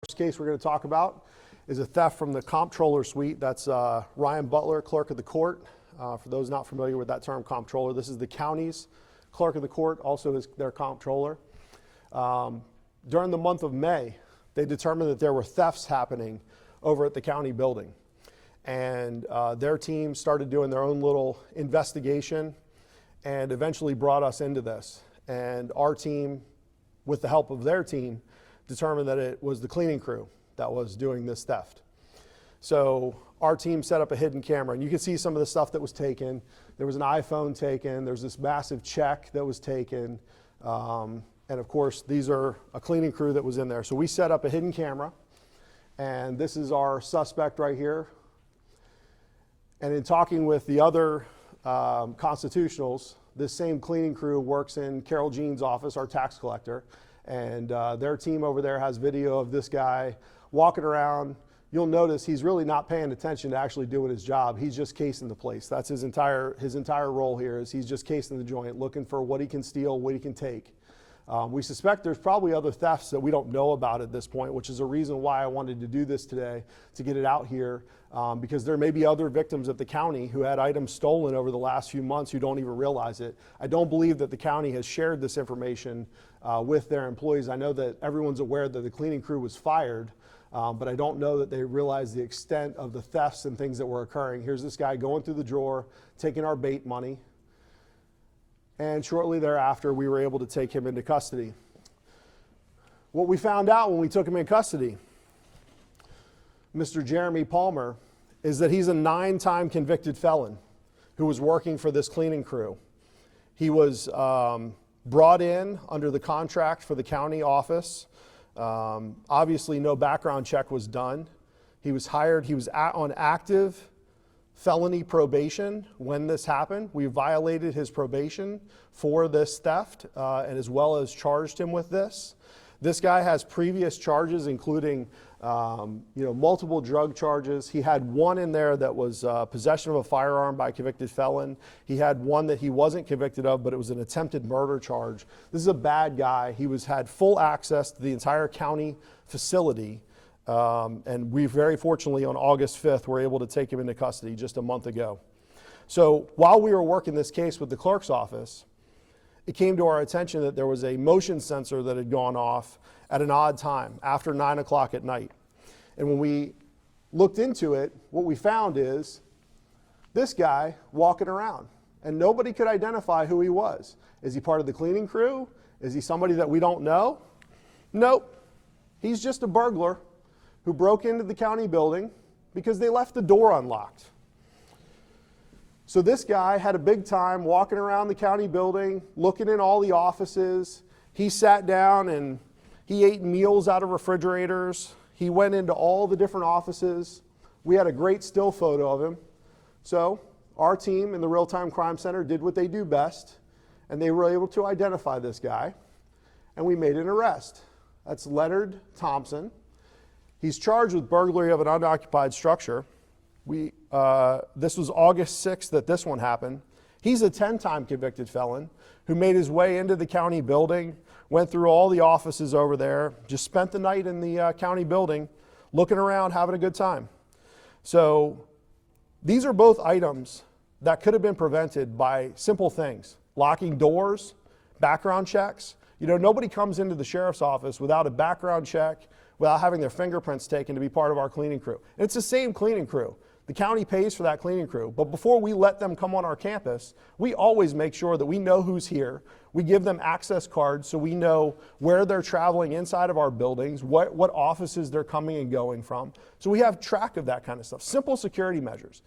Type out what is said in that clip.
First case we're going to talk about is a theft from the comptroller suite. That's Ryan Butler, clerk of the court. For those not familiar with that term, comptroller, this is the county's clerk of the court, also is their comptroller. During the month of May, they determined that there were thefts happening over at the county building. And their team started doing their own little investigation and eventually brought us into this. And our team, with the help of their team, determined that it was the cleaning crew that was doing this theft. So our team set up a hidden camera, and you can see some of the stuff that was taken. There was an iPhone taken, there's this massive check that was taken, and of course these are a cleaning crew that was in there. So we set up a hidden camera, and this is our suspect right here. And in talking with the other constitutionals, this same cleaning crew works in Carol Jean's office, our tax collector. And their team over there has video of this guy walking around. You'll notice he's really not paying attention to actually doing his job. He's just casing the place. That's his entire role here, is he's just casing the joint, looking for what he can steal, what he can take. We suspect there's probably other thefts that we don't know about at this point, which is a reason why I wanted to do this today, to get it out here, because there may be other victims at the county who had items stolen over the last few months who don't even realize it. I don't believe that the county has shared this information with their employees. I know that everyone's aware that the cleaning crew was fired, but I don't know that they realize the extent of the thefts and things that were occurring. Here's this guy going through the drawer, taking our bait money. And shortly thereafter, we were able to take him into custody. What we found out when we took him in custody, Mr. Jeremy Palmer, is that he's a 9-time convicted felon who was working for this cleaning crew. He was brought in under the contract for the county office. Obviously, no background check was done. He was hired, he was on active felony probation when this happened. We violated his probation for this theft, and as well as charged him with this. This guy has previous charges, including multiple drug charges. He had one in there that was possession of a firearm by a convicted felon. He had one that he wasn't convicted of, but it was an attempted murder charge. This is a bad guy. He had full access to the entire county facility. And we very fortunately on August 5th were able to take him into custody just a month ago. So while we were working this case with the clerk's office, it came to our attention that there was a motion sensor that had gone off at an odd time, after 9 o'clock at night. And when we looked into it, what we found is this guy walking around, and nobody could identify who he was. Is he part of the cleaning crew? Is he somebody that we don't know? Nope. He's just a burglar who broke into the county building because they left the door unlocked. So this guy had a big time walking around the county building, looking in all the offices. He sat down and he ate meals out of refrigerators. He went into all the different offices. We had a great still photo of him. So our team in the Real-Time Crime Center did what they do best, and they were able to identify this guy, and we made an arrest. That's Leonard Thompson. He's charged with burglary of an unoccupied structure. This was August 6th that this one happened. He's a 10-time convicted felon who made his way into the county building, went through all the offices over there, just spent the night in the county building, looking around, having a good time. So these are both items that could have been prevented by simple things: locking doors, background checks. Nobody comes into the sheriff's office without a background check, without having their fingerprints taken to be part of our cleaning crew. And it's the same cleaning crew. The county pays for that cleaning crew. But before we let them come on our campus, we always make sure that we know who's here. We give them access cards so we know where they're traveling inside of our buildings, what offices they're coming and going from. So we have track of that kind of stuff. Simple security measures.